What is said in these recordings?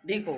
देखो,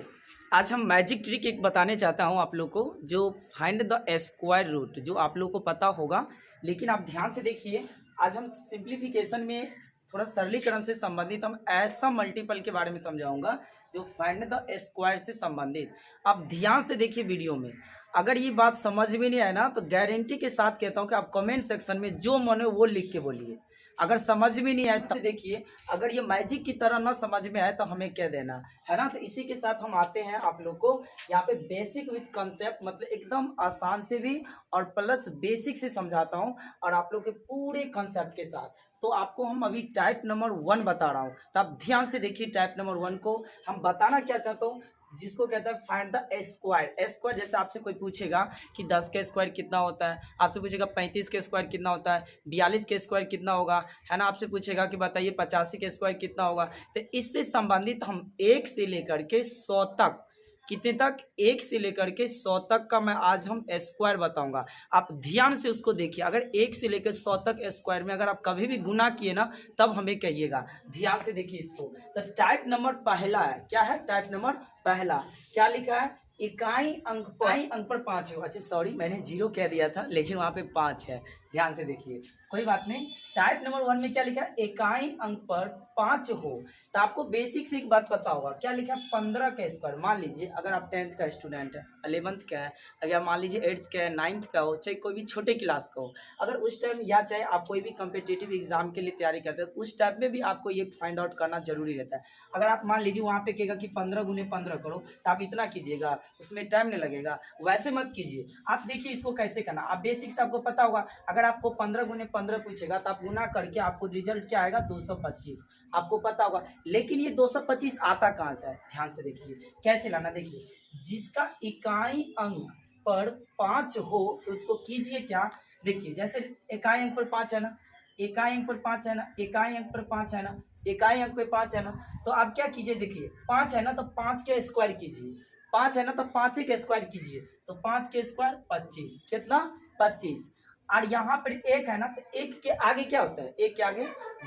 आज हम मैजिक ट्रिक एक बताने चाहता हूँ आप लोग को, जो फाइंड द स्क्वायर रूट, जो आप लोग को पता होगा। लेकिन आप ध्यान से देखिए, आज हम सिंप्लीफिकेशन में थोड़ा सरलीकरण से संबंधित हम ऐसा मल्टीपल के बारे में समझाऊंगा जो फाइंड द स्क्वायर से संबंधित। आप ध्यान से देखिए वीडियो में। अगर ये बात समझ में नहीं आए ना, तो गारंटी के साथ कहता हूँ कि आप कमेंट सेक्शन में जो मन हो वो लिख के बोलिए। अगर समझ में नहीं आए तो देखिए, अगर ये मैजिक की तरह ना समझ में आए तो हमें क्या देना है ना। तो इसी के साथ हम आते हैं आप लोग को यहाँ पे बेसिक विथ कंसेप्ट, मतलब एकदम आसान से भी और प्लस बेसिक से समझाता हूँ, और आप लोग के पूरे कंसेप्ट के साथ। तो आपको हम अभी टाइप नंबर 1 बता रहा हूँ, तो आप ध्यान से देखिए। टाइप नंबर 1 को हम बताना क्या चाहता हूँ, जिसको कहता है फाइंड द स्क्वायर। स्क्वायर जैसे आपसे कोई पूछेगा कि 10 का स्क्वायर कितना होता है, आपसे पूछेगा 35 का स्क्वायर कितना होता है, 42 का स्क्वायर कितना होगा, है ना। आपसे पूछेगा कि बताइए 85 का स्क्वायर कितना होगा। तो इससे संबंधित हम 1 से लेकर के 100 तक, कितने तक, 1 से लेकर के 100 तक का मैं आज हम स्क्वायर बताऊंगा। आप ध्यान से उसको देखिए। अगर 1 से लेकर 100 तक स्क्वायर में अगर आप कभी भी गुना किए ना, तब हमें कहिएगा। ध्यान से देखिए इसको। तो टाइप नंबर पहला है, क्या है टाइप नंबर पहला, क्या लिखा है, इकाई अंक पर 5 हो। अच्छा सॉरी, मैंने 0 कह दिया था, लेकिन वहाँ पे 5 है। ध्यान से देखिए, कोई बात नहीं। टाइप नंबर 1 में क्या लिखा है, इकाई अंक पर 5 हो। तो आपको बेसिक से एक बात पता होगा, क्या लिखा है, 15 का स्क्वायर। मान लीजिए अगर आप 10th का स्टूडेंट है, 11th का है, अगर मान लीजिए 8th का है, 9th का हो, चाहे कोई भी छोटे क्लास का हो, अगर उस टाइम या चाहे आप कोई भी कम्पिटिटिव एग्जाम के लिए तैयारी करते हैं, तो उस टाइम में भी आपको ये फाइंड आउट करना जरूरी रहता है। अगर आप मान लीजिए वहाँ पे कहेगा कि 15 गुने 15 करो, तो आप इतना कीजिएगा, उसमें टाइम नहीं लगेगा। वैसे मत कीजिए। आप देखिए इसको कैसे करना, आप बेसिक से आपको पता होगा। अगर आपको 15 गुने 15 पूछेगा, तो आप गुना करके आपको रिजल्ट क्या आएगा, 225, आपको पता होगा। लेकिन ये 225 आता कहाँ से है, ध्यान से देखिए कैसे लाना। देखिए, जिसका इकाई अंक पर 5 हो तो उसको कीजिए क्या। देखिए जैसे इकाई अंक पर 5 है ना, इकाई अंक पर 5 है ना, इकाई अंक पर 5 है ना, इकाई अंक पे 5 है ना, तो आप क्या कीजिए, देखिए 5 है ना, तो 5 के स्क्वायर कीजिए। 5 है ना, तो 5 के स्क्वायर कीजिए, तो 5 के स्क्वायर 25, कितना, 25। और यहाँ पर 1 है ना, तो 1 के आगे क्या होता है, 1 के आगे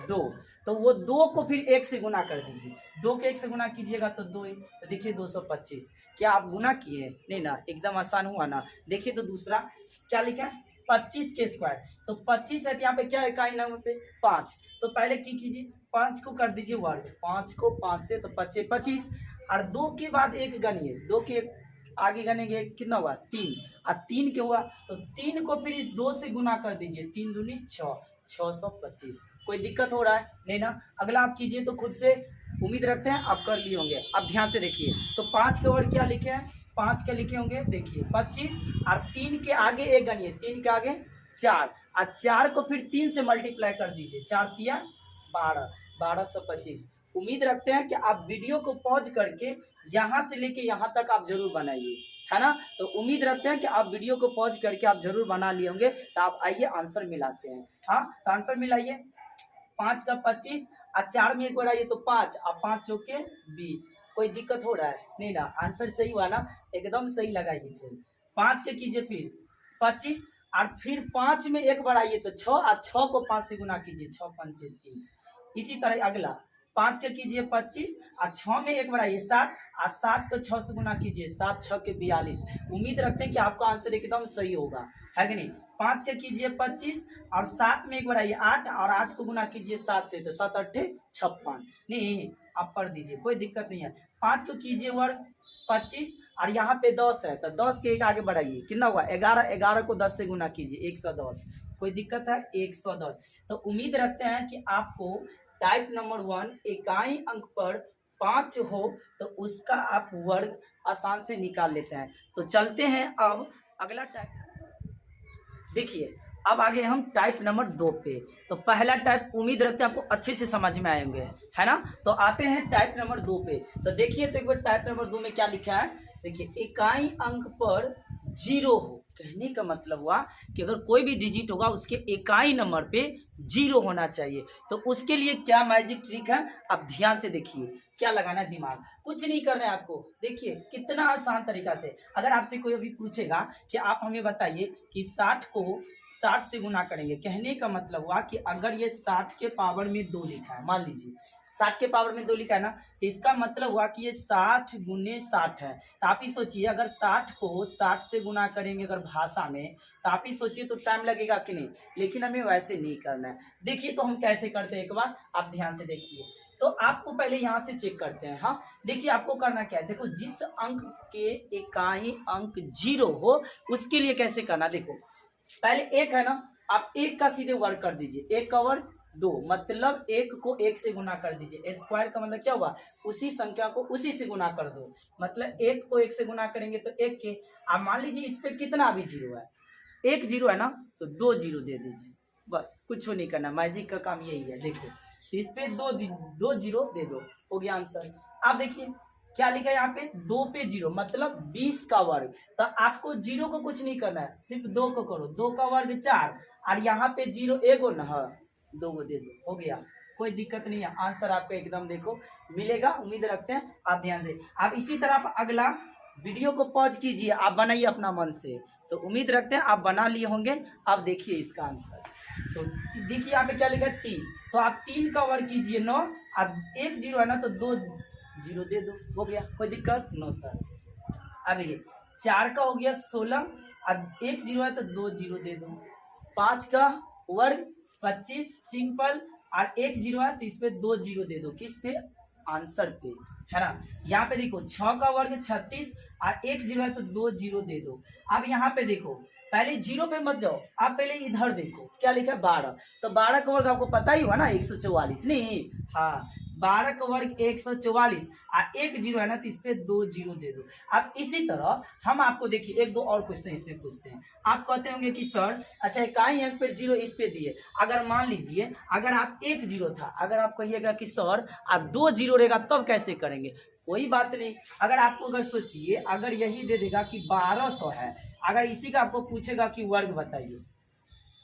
2, तो वो 2 को फिर 1 से गुना कर दीजिए। 2 के 1 से गुना कीजिएगा तो 2, तो देखिए 225। क्या आप गुना किए, नहीं ना, एकदम आसान हुआ ना। देखिए तो दूसरा क्या लिखा है, 25 के स्क्वायर, तो 25 है, तो यहाँ पे क्या है, इकाई नंबर पे 5, तो पहले की कीजिए, 5 को कर दीजिए वर्ग, 5 को 5 से, तो 5 25, और 2 के बाद 1 गनिए, 2 के आगे गनेंगे कितना हुआ, 3, और 3 के हुआ, तो 3 को फिर इस 2 से गुना कर दीजिए, 3 दूनी 6, 625। कोई दिक्कत हो रहा है, नहीं ना। अगला आप कीजिए तो खुद से, उम्मीद रखते हैं आप कर लिए होंगे। अब ध्यान से देखिए, तो 5 के वर्ग क्या लिखे हैं, 5 के लिखे होंगे, देखिए 25, और 3 के आगे 1 गनिए, 3 के आगे 4, और 4 को फिर 3 से मल्टीप्लाई कर दीजिए, 4 तिया 12, 1225। उम्मीद रखते हैं कि आप वीडियो को पॉज करके यहाँ से लेके यहाँ तक आप जरूर बनाइए, है ना। तो उम्मीद रखते हैं कि आप वीडियो को पॉज करके आप जरूर बना लिए होंगे। तो आप आइए आंसर मिलाते हैं। हाँ, तो आंसर मिलाइए, 5 का 25, और 4 में एक बढ़ाइए तो 5, और 5 चौके 20। कोई दिक्कत हो रहा है, नहीं ना, आंसर सही हुआ ना, एकदम सही लगाइए। चलिए 5 के कीजिए फिर 25, और फिर 5 में एक बढ़ाइए तो 6, और 6 को 5 से गुना कीजिए, 6 5 30। इसी तरह अगला 5 के कीजिए 25, और 6 में एक बढ़ाइए 7, और 7 को 6 से गुना कीजिए, 7 6 के 42। उम्मीद रखते हैं कि आपका आंसर एकदम सही होगा, है कि नहीं। 5 के कीजिए 25, और 7 में एक बढ़ाइए 8, और 8 को गुना कीजिए 7 से, तो 7 8 56। नहीं, आप पढ़ दीजिए, कोई दिक्कत नहीं है। 5 को कीजिए वर्ग 25, और यहाँ पे 10 है, तो 10 के एक आगे बढ़ाइए, कितना हुआ 11, 11 को 10 से गुना कीजिए, 110। कोई दिक्कत है, 110। तो उम्मीद रखते हैं कि आपको टाइप नंबर 1 इकाई अंक पर 5 हो तो उसका आप वर्ग आसान से निकाल लेते हैं। तो चलते हैं अब अगला टाइप। देखिए अब आगे हम टाइप नंबर 2 पे। तो पहला टाइप उम्मीद रखते हैं आपको अच्छे से समझ में आएंगे, है ना। तो आते हैं टाइप नंबर 2 पे। तो देखिए, तो एक बार टाइप नंबर 2 में क्या लिखा है, देखिए इकाई अंक पर 0 हो। कहने का मतलब हुआ कि अगर कोई भी डिजिट होगा उसके इकाई नंबर पे 0 होना चाहिए। तो उसके लिए क्या मैजिक ट्रिक है, आप ध्यान से देखिए। क्या लगाना है दिमाग, कुछ नहीं करना है आपको। देखिए कितना आसान तरीका से। अगर आपसे कोई अभी पूछेगा कि आप हमें बताइए कि 60 को 60 से गुना करेंगे, कहने का मतलब हुआ कि अगर ये 60 के पावर में 2 लिखा है, मान लीजिए 60 के पावर में 2 लिखा है ना, तो इसका मतलब हुआ कि ये 60 गुने 60 है। तो आप ही सोचिए अगर 60 को 60 से गुना करेंगे अगर भाषा में, तो आप ही सोचिए तो टाइम लगेगा कि नहीं, लेकिन हमें वैसे नहीं करना है। देखिए तो हम कैसे करते हैं, एक बार आप ध्यान से देखिए। तो आपको पहले यहाँ से चेक करते हैं। हाँ देखिए आपको करना क्या है, देखो जिस अंक के इकाई अंक 0 हो उसके लिए कैसे करना, देखो पहले 1 है ना, आप 1 का सीधे वर्ग कर दीजिए, 1 का वर्ग 2, मतलब 1 को 1 से गुना कर दीजिए। स्क्वायर का मतलब क्या हुआ, उसी संख्या को उसी से गुना कर दो, मतलब 1 को 1 से गुना करेंगे तो 1 के। अब मान लीजिए इस पे कितना भी 0 है, 1 0 है ना, तो 2 0 दे दीजिए, बस कुछ नहीं करना, मैजिक का काम यही है। देखो इस पे 2 0 दे दो, हो गया आंसर। आप देखिए क्या लिखा है यहाँ पे, 2 पे 0 मतलब 20 का वर्ग। तो आपको 0 को कुछ नहीं करना है, सिर्फ 2 को करो, 2 का वर्ग 4, और यहाँ पे 0 एगो ना, 2 को दे दो, हो गया, कोई दिक्कत नहीं है। आंसर आपको एकदम देखो मिलेगा, उम्मीद रखते हैं आप ध्यान से। आप इसी तरह आप अगला वीडियो को पॉज कीजिए, आप बनाइए अपना मन से, तो उम्मीद रखते हैं आप बना लिए होंगे। आप देखिए इसका आंसर, तो देखिए यहाँ पे क्या लिखा है 30, तो आप 3 का वर्ग कीजिए 9, अब 1 0 है ना, तो 2 0 दे दो, हो गया, कोई दिक्कत नो सर। अब ये 4 का हो गया 16, अब 1 0 है तो 2 0 दे दो, 5 का वर्ग 25 सिंपल, और 1 0 है तो इस पे 2 0 दे दो, किस पे, आंसर पे, है ना। यहाँ पे देखो 6 का वर्ग 36, और 1 0 है तो 2 0 दे दो। अब यहाँ पे देखो पहले 0 पे मत जाओ, आप पहले इधर देखो क्या लिखा है 12, तो 12 का वर्ग आपको पता ही हुआ ना 144, नहीं, हाँ 12 का वर्ग 144, और 1 0 है ना, तो इस पे 2 0 दे दो। अब इसी तरह हम आपको देखिए 1 2 और क्वेश्चन इसमें पूछते हैं। आप कहते होंगे कि सर अच्छा इकाई अंक पे 0 इस पे दिए, अगर मान लीजिए अगर आप 1 0 था, अगर आप कहिएगा कि सर आप 2 0 रहेगा तब कैसे करेंगे, कोई बात नहीं। अगर आपको अगर सोचिए अगर यही दे देगा कि 1200 है, अगर इसी का आपको पूछेगा कि वर्ग बताइए,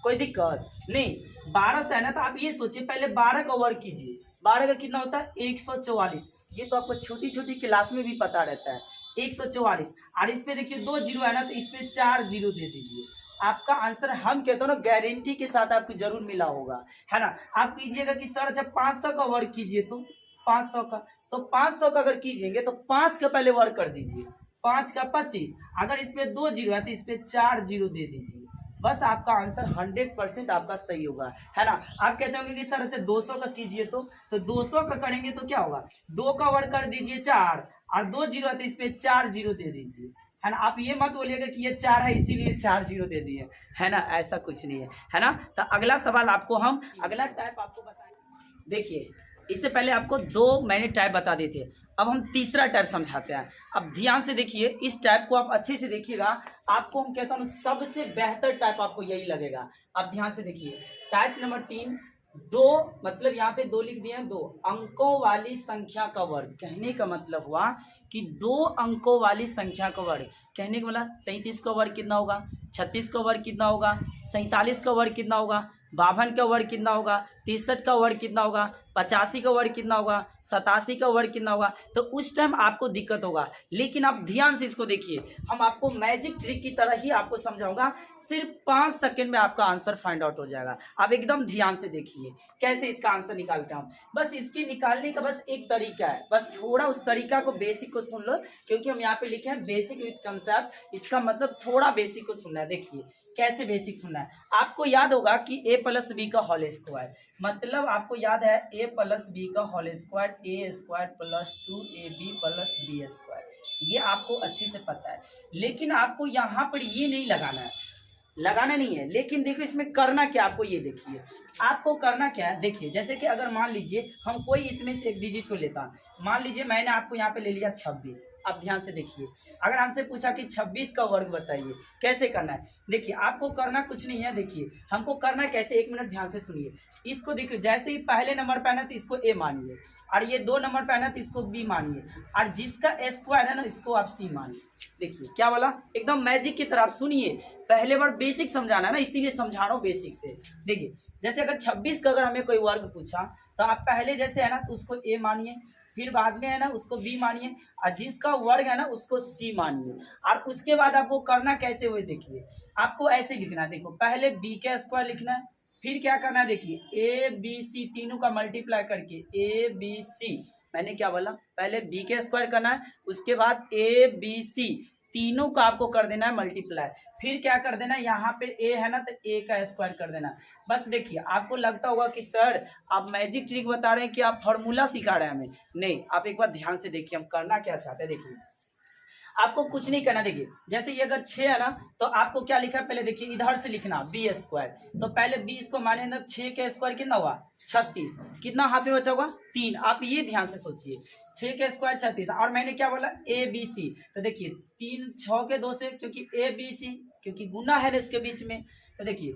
कोई दिक्कत नहीं, 1200 है ना, तो आप ये सोचिए पहले 12 का वर्ग कीजिए, 12 का कितना होता है 144, ये तो आपको छोटी छोटी क्लास में भी पता रहता है 144, और इस पे देखिए 2 0 है ना, तो इस पे 4 0 दे दीजिए, आपका आंसर हम कहते हो ना गारंटी के साथ आपको जरूर मिला होगा, है ना। आप कीजिएगा कि सर अच्छा 500 का वर्ग कीजिए, तो 500 का, तो 500 का अगर कीजिएंगे तो 5 का पहले वर्ग कर दीजिए, 5 का 25, अगर इस पे 2 0 है तो इस पे 4 0 दे दीजिए, बस आपका आंसर 100% आपका सही होगा, है ना। आप कहते होंगे कि सर अच्छा 200 का कीजिए, तो 200 का करेंगे तो क्या होगा, 2 का वर्ग कर दीजिए 4, और 2 0 है तो इस पे 4 0 दे दीजिए, है ना। आप ये मत बोलिएगा कि ये 4 है इसीलिए 4 0 दे दिए, है ना, ऐसा कुछ नहीं है ना। तो अगला सवाल आपको हम अगला टाइप आपको बताएंगे। देखिए इससे पहले आपको 2 मैंने टाइप बता दिए थे, अब हम तीसरा टाइप समझाते हैं। अब ध्यान से देखिए, इस टाइप को आप अच्छे से देखिएगा, आपको हम कहता हूँ सबसे बेहतर टाइप आपको यही लगेगा। अब ध्यान से देखिए टाइप नंबर 3, 2 मतलब यहाँ पे 2 लिख दिए हैं, 2 अंकों वाली संख्या का वर्ग, कहने का मतलब हुआ कि 2 अंकों वाली संख्या का वर्ग, कहने का मतलब 33 का वर्ग कितना होगा, 36 का वर्ग कितना होगा, 47 का वर्ग कितना होगा, 52 का वर्ग कितना होगा, 63 का वर्ग कितना होगा, 85 का वर्ग कितना होगा, 87 का वर्ग कितना होगा, तो उस टाइम आपको दिक्कत होगा। लेकिन आप ध्यान से इसको देखिए, हम आपको मैजिक ट्रिक की तरह ही आपको समझाऊंगा, सिर्फ 5 सेकंड में आपका आंसर फाइंड आउट हो जाएगा। आप एकदम ध्यान से देखिए कैसे इसका आंसर निकालते हैं। बस इसके निकालने का बस एक तरीका है, बस थोड़ा उस तरीका को बेसिक को सुन लो, क्योंकि हम यहाँ पे लिखे हैं बेसिक विथ कंसेप्ट, इसका मतलब थोड़ा बेसिक को सुनना है। देखिए कैसे बेसिक सुनना है, आपको याद होगा कि a प्लस बी का होल स्क्वायर, मतलब आपको याद है a प्लस बी का whole square, A square plus 2ab plus B square, ये आपको अच्छे से पता है। लेकिन आपको यहाँ पर ये नहीं लगाना नहीं है, लेकिन देखो इसमें करना क्या, आपको ये देखिए आपको करना क्या है। देखिए जैसे कि अगर मान लीजिए हम कोई इसमें से एक डिजिट को लेता, मान लीजिए मैंने आपको यहाँ पे ले लिया 26। अब ध्यान से देखिए, अगर हमसे पूछा कि 26 का वर्ग बताइए कैसे करना है, देखिए आपको करना कुछ नहीं है। देखिए हमको करना कैसे, 1 मिनट ध्यान से सुनिए। इसको देखिए जैसे ही पहले नंबर पे आना तो इसको ए मानिए, और ये 2 नंबर पे आना तो इसको बी मानिए, और जिसका स्क्वायर है ना इसको आप सी मानिए। देखिए क्या बोला, एकदम मैजिक की तरह। आप सुनिए, पहले बार बेसिक समझाना है ना, इसीलिए समझा रहा हूँ बेसिक से। देखिए जैसे अगर 26 का अगर हमें कोई वर्ग पूछा, तो आप पहले जैसे है ना तो उसको ए मानिए, फिर बाद में है ना उसको बी मानिए, और जिसका वर्ग है ना उसको सी मानिए, और उसके बाद आपको करना कैसे हुए देखिए, आपको ऐसे लिखना है। देखो पहले बी का स्क्वायर लिखना है, फिर क्या करना है, देखिए ए बी सी तीनों का मल्टीप्लाई करके ए बी सी, मैंने क्या बोला, पहले बी के स्क्वायर करना है, उसके बाद ए बी सी तीनों का आपको कर देना है मल्टीप्लाई। फिर क्या कर देना है, यहाँ पे ए है ना तो ए का स्क्वायर कर देना। बस देखिए, आपको लगता होगा कि सर आप मैजिक ट्रिक बता रहे हैं कि आप फॉर्मूला सिखा रहे हैं हमें, नहीं, आप एक बार ध्यान से देखिए हम करना क्या चाहते हैं। देखिए आपको कुछ नहीं करना, देखिए जैसे ये अगर 6 है ना तो आपको क्या लिखा है, पहले देखिए इधर से लिखना बी स्क्वायर, तो पहले बी इसको माने ना 6 के स्क्वायर कितना हुआ 36, कितना हाथ में बचा होगा 3, आप ये ध्यान से सोचिए 6 के स्क्वायर 36, और मैंने क्या बोला ए बी सी, तो देखिए 3 6 के 2 से, क्योंकि ए बी सी क्योंकि गुना है ना इसके बीच में, तो देखिए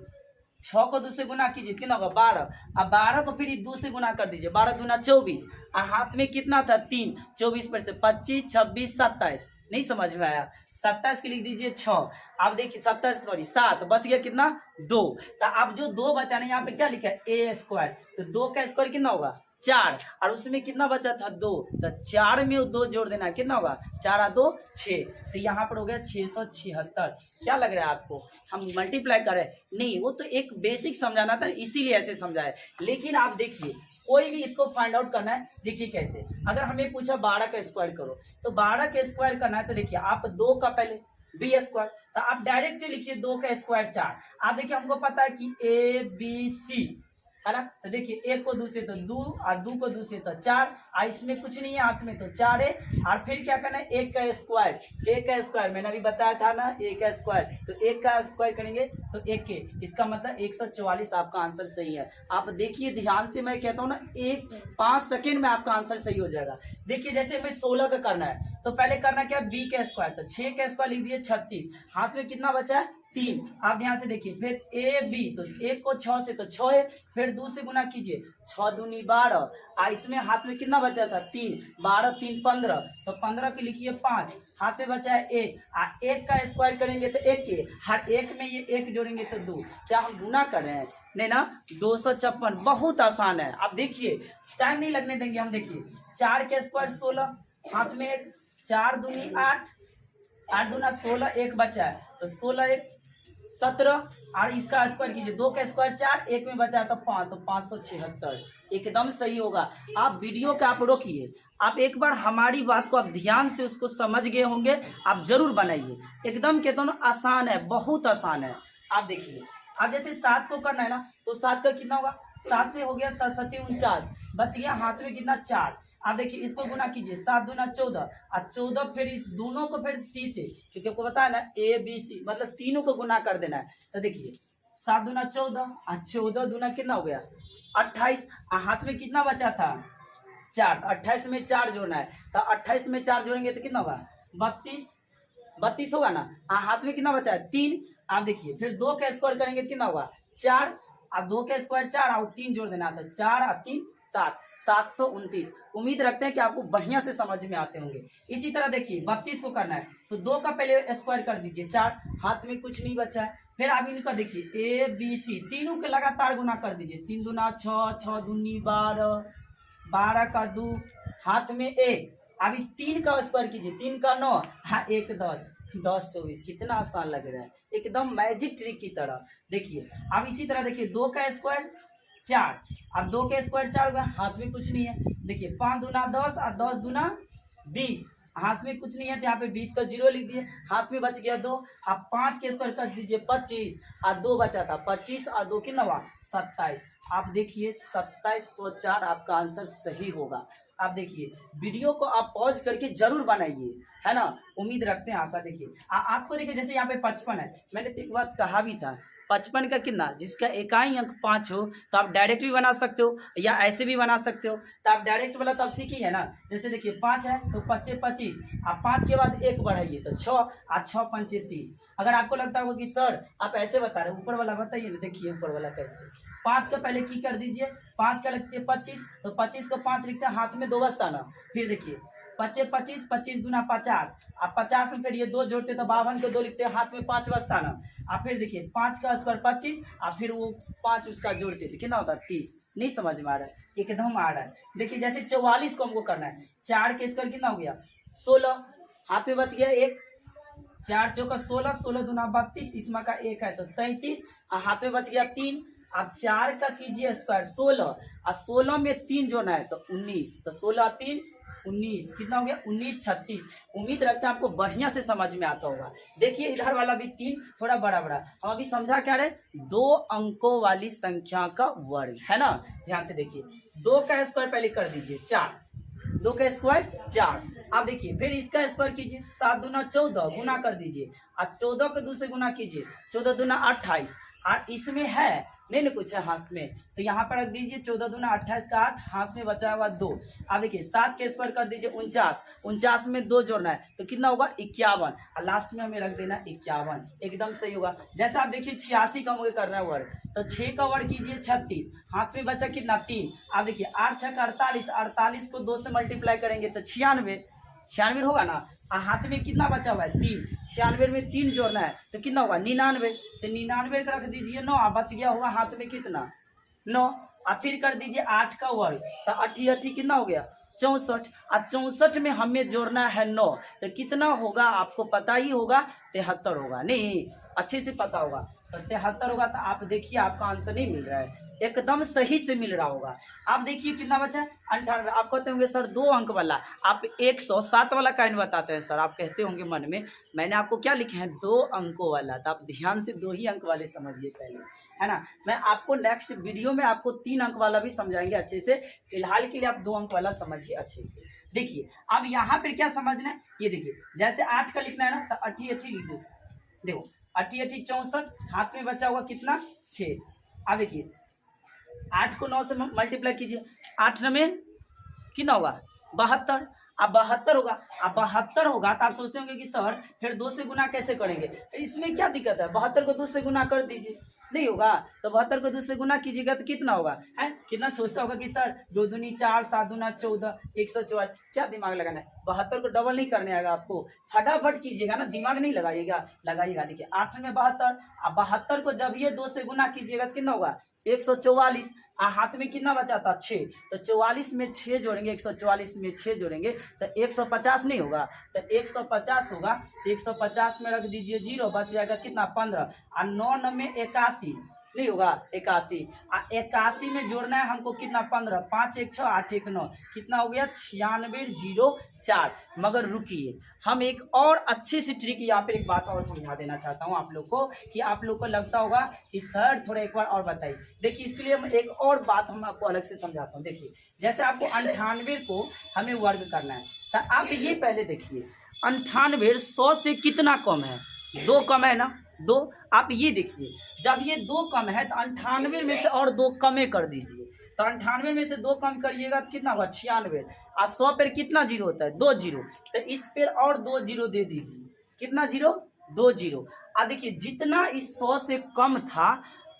6 को 2 से गुना कीजिए कितना होगा 12, अब 12 को फिर 2 से गुना कर दीजिए, 12 दूना 24, और हाथ में कितना था 3, 24 पर से 25 26 27, नहीं समझ में आया, 27 के लिख दीजिए 6, आप देखिए 27 सॉरी 7 बच गया कितना 2, तो आप जो 2 बचा नहीं यहाँ पे क्या लिखा है ए स्क्वायर, तो 2 का स्क्वायर कितना होगा 4, और उसमें कितना बचा था 2, तो 4 में 2 जोड़ देना कितना होगा 4 और 2 6, तो यहाँ पर हो गया 676। क्या लग रहा है आपको हम मल्टीप्लाई करें, नहीं वो तो एक बेसिक समझाना था इसीलिए ऐसे समझाए, लेकिन आप देखिए कोई भी इसको फाइंड आउट करना है, देखिए कैसे, अगर हमें पूछा 12 का स्क्वायर करो, तो 12 का स्क्वायर करना है, तो देखिए आप 2 का पहले बी स्क्वायर, तो आप डायरेक्ट लिखिए 2 का स्क्वायर 4, आप देखिए हमको पता है कि ए बी सी है ना, तो देखिए 1 को 2 से तो 2, और 2 को 2 से तो 4, और इसमें कुछ नहीं है हाथ में तो 4 है, और फिर क्या करना है 1 का स्क्वायर, 1 का स्क्वायर मैंने अभी बताया था ना 1 का स्क्वायर, तो 1 का स्क्वायर करेंगे तो 1 के, इसका मतलब 144, आपका आंसर सही है। आप देखिए ध्यान से, मैं कहता हूँ ना 5 सेकेंड में आपका आंसर सही हो जाएगा। देखिए जैसे हमें 16 का करना है, तो पहले करना क्या बी का स्क्वायर, तो 6 का स्क्वायर लिख दिए 36, हाथ में कितना बचा है 3, आप ध्यान से देखिए, फिर ए बी, तो 1 को 6 से तो 6 है, फिर 2 से गुना कीजिए 6 दूनी 12, और इसमें हाथ में कितना बचा था 3, 12 3 15, तो 15 के लिखिए 5, हाथ में बचा है 1, और 1 का स्क्वायर करेंगे तो 1 के, हर 1 में ये 1 जोड़ेंगे तो 2, क्या हम गुना कर रहे हैं, नहीं ना, 256, बहुत आसान है। आप देखिए टाइम नहीं लगने देंगे हम, देखिए 4 के स्क्वायर 16, हाथ में 1, 4 दूनी 8, 8 दूना 16, 1 बचा है तो 16 1 17, और इसका स्क्वायर कीजिए 2 का स्क्वायर 4, 1 में बचा तो 5, तो 576, एकदम सही होगा। आप वीडियो का आप रोकिए, आप एक बार हमारी बात को आप ध्यान से उसको समझ गए होंगे, आप जरूर बनाइए, एकदम कहता हूँ ना आसान है, बहुत आसान है। आप देखिए अब जैसे 7 को करना है ना, तो 7 का कितना होगा, 7 से हो गया 7 7 49, बच गया हाथ में कितना 4, आप देखिए इसको गुना कीजिए 7 दूना 14, और 14 फिर इस दोनों को फिर सी से, क्योंकि आपको पता है ना ए बी सी मतलब तीनों को गुना कर देना है, तो देखिए 7 दूना 14, और 14 दूना कितना हो गया 28, और हाथ में कितना बचा था 4, 28 में 4 जोड़ना है, तो 28 में 4 जोड़ेंगे तो कितना होगा 32 होगा ना, हाथ में कितना बचा है 3, आप देखिए फिर 2 का स्क्वायर करेंगे तो कितना होगा 4, अब 2 का स्क्वायर 4 और 3 जोड़ देना, तो 4 और 3 7, 729। उम्मीद रखते हैं कि आपको बढ़िया से समझ में आते होंगे। इसी तरह देखिए 32 को करना है, तो 2 का पहले स्क्वायर कर दीजिए 4, हाथ में कुछ नहीं बचा है, फिर आप इनका देखिए ए बी सी तीनों के लगातार गुना कर दीजिए, 3 दूना 6, 6 दूनी 12, 12 का 2, हाथ में 1, अब इस 3 का स्क्वायर कीजिए, 3 का 9, हाँ 1 10, 10 24, कितना आसान लग रहा है, एकदम मैजिक ट्रिक की तरह। देखिए अब इसी तरह देखिए 2 का स्क्वायर 4, अब 2 का स्क्वायर 4 होगा, हाथ में कुछ नहीं है, देखिए 5 दूना 10 और 10 दूना 20, हाथ में कुछ नहीं है तो यहाँ पे 20 का 0 लिख दिए, हाथ में बच गया 2, अब 5 के स्क्वायर कर दीजिए 25, और 2 बचा था 25 और 2 कितना हुआ 27, आप देखिए 2704 आपका आंसर सही होगा। आप देखिए वीडियो को आप पॉज करके जरूर बनाइए, है ना, उम्मीद रखते हैं आपका। देखिए आपको देखिए जैसे यहाँ पे 55 है, मैंने तो एक बात कहा भी था 55 का कितना, जिसका इकाई अंक 5 हो तो आप डायरेक्ट भी बना सकते हो या ऐसे भी बना सकते हो, तो आप डायरेक्ट वाला तो आप सीखी है ना, जैसे देखिए 5 है तो 5 25, आप 5 के बाद 1 बढ़ाइए तो 6, और 6 5 30। अगर आपको लगता होगा कि सर आप ऐसे बता रहे, ऊपर वाला बताइए ना, देखिए ऊपर वाला कैसे, 5 का पहले की कर दीजिए, 5 का लगती है 25, तो 25 को 5 लिखते हैं, हाथ में 2 बचता ना, फिर देखिए 25 25, 25 दूना 50, अब 50 में फिर ये 2 जोड़ते तो 52 को 2 लिखते हैं, हाथ में 5 बचता ना, अब फिर देखिए 5 का स्क्वायर 25, और फिर वो 5 उसका जोड़ते थे, कितना होता है 30। नहीं समझ में आ रहा है, एकदम आ रहा है। देखिए जैसे 44 को हमको करना है, 4 के स्क्वायर कितना हो गया 16, हाथ में बच गया 1, 4 चौका 16, 16 दूना 32, इसमें का 1 है तो 33, और हाथ में बच गया 3, आप 4 का कीजिए स्क्वायर 16, और 16 में 3 जोड़ना है तो 19, तो 16 3 19, कितना हो गया 19 36। उम्मीद रखते हैं आपको बढ़िया से समझ में आता होगा। देखिए इधर वाला भी 3 थोड़ा बड़ा बड़ा, हम अभी समझा क्या रहे, 2 अंकों वाली संख्या का वर्ग है ना। ध्यान से देखिए, 2 का स्क्वायर पहले कर दीजिए 4, 2 का स्क्वायर 4। आप देखिए फिर इसका स्क्वायर कीजिए, 7 दूना 14 गुना कर दीजिए, और 14 को 2 से गुना कीजिए, 14 दूना 28। और इसमें है नहीं ना कुछ है हाथ में, तो यहाँ पर रख दीजिए 14 दूना 28 का 8, हाथ में बचा हुआ 2। अब देखिए 7 के स्क्वायर कर दीजिए 49, 49 में 2 जोड़ना है तो कितना होगा 51, और लास्ट में हमें रख देना 51, एकदम सही होगा। जैसे आप देखिए 86 का मुझे करना है वर्ग, तो 6 का वर्ग कीजिए 36, हाथ में बचा कितना 3। आप देखिए 8 6 का 48, 48 को 2 से मल्टीप्लाई करेंगे तो 96, 96 होगा ना। हाथ में कितना बचा हुआ है 3, 96 में 3 जोड़ना है तो कितना होगा 99, तो 99 का रख दीजिए 9, बच गया होगा हाथ में कितना 9। और फिर कर दीजिए 8 का वर्ग, तो 8 8 कितना हो गया 64, और 64 में हमें जोड़ना है 9, तो कितना होगा आपको पता ही होगा 73 होगा, नहीं अच्छे से पता होगा, तो 73 होगा। तो आप देखिए आपका आंसर नहीं मिल रहा है, एकदम सही से मिल रहा होगा। आप देखिए कितना बचा है 98। आप कहते होंगे सर 2 अंक वाला, आप 107 वाला काइन बताते हैं सर, आप कहते होंगे मन में मैंने आपको क्या लिखे हैं 2 अंकों वाला, तो आप ध्यान से 2 ही अंक वाले समझिए पहले, है ना। मैं आपको नेक्स्ट वीडियो में आपको 3 अंक वाला भी समझाएंगे अच्छे से, फिलहाल के लिए आप 2 अंक वाला समझिए अच्छे से। देखिए अब यहाँ पर क्या समझना है, ये देखिए जैसे 8 का लिखना है ना, तो 8 8 लिख दो, देखो 8 8 64, हाथ में बचा हुआ कितना 6। अब देखिए 8 को 9 से मल्टीप्लाई कीजिए, 8 में कितना होगा 72, अब 72 होगा, अब 72 होगा तो आप सोचते होंगे कि सर फिर 2 से गुना कैसे करेंगे, तो इसमें क्या दिक्कत है, 72 को 2 से गुना कर दीजिए, नहीं होगा तो 72 को 2 से गुना कीजिएगा तो कितना होगा, है कितना सोचता होगा कि सर 2 दूनी 4, 7 दूना 14, 144, क्या दिमाग लगाना है, 72 को डबल नहीं करने आएगा आपको, फटाफट कीजिएगा ना, दिमाग नहीं लगाइएगा, लगाइएगा। देखिए 8 में 72, अब 72 को जब ये 2 से गुना कीजिएगा तो कितना होगा 144, हाथ में कितना बचा था 6, तो 44 में 6 जोड़ेंगे, 144 में 6 जोड़ेंगे तो 150 नहीं होगा, तो 150 होगा, तो 150 में रख दीजिए 0, बच जाएगा कितना 15, और 9 में 81 नहीं होगा 81, 81 में जोड़ना है हमको कितना 15, 5 1 6 8 1 9, कितना हो गया 9604। मगर रुकिए हम एक और अच्छी सी ट्रिक यहाँ पे एक बात और समझा देना चाहता हूँ आप लोग को, कि आप लोग को लगता होगा कि सर थोड़ा एक बार और बताइए। देखिए इसके लिए हम एक और बात हम आपको अलग से समझाता हूँ। देखिए जैसे आपको 98 को हमें वर्ग करना है, तो आप ये पहले देखिए 98 100 से कितना कम है, 2 कम है ना, 2। आप ये देखिए जब ये 2 कम है तो 98 में से और 2 कमे कर दीजिए, तो 98 में से 2 कम करिएगा तो कितना होगा 96, और 100 पर कितना जीरो होता है 2 जीरो, तो इस पर और 2 जीरो दे दीजिए, कितना जीरो 2 जीरो। अब देखिए जितना इस 100 से कम था,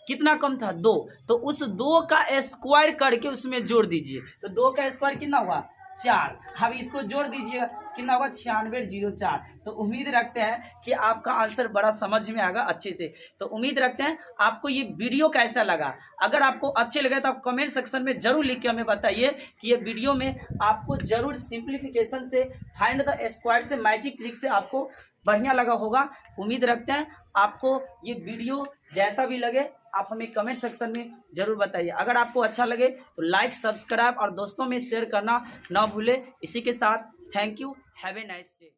कितना कम था 2, तो उस 2 का स्क्वायर करके उसमें जोड़ दीजिए, तो 2 का स्क्वायर कितना हुआ 4, अब इसको जोड़ दीजिएगा कितना होगा 9604। तो उम्मीद रखते हैं कि आपका आंसर बड़ा समझ में आएगा अच्छे से। तो उम्मीद रखते हैं आपको ये वीडियो कैसा लगा, अगर आपको अच्छे लगे तो आप कमेंट सेक्शन में जरूर लिख के हमें बताइए कि ये वीडियो में आपको जरूर सिंप्लीफिकेशन से, फाइंड द स्क्वायर से, मैजिक ट्रिक से आपको बढ़िया लगा होगा। उम्मीद रखते हैं आपको ये वीडियो जैसा भी लगे आप हमें कमेंट सेक्शन में जरूर बताइए। अगर आपको अच्छा लगे तो लाइक, सब्सक्राइब और दोस्तों में शेयर करना ना भूले। इसी के साथ thank you, have a nice day.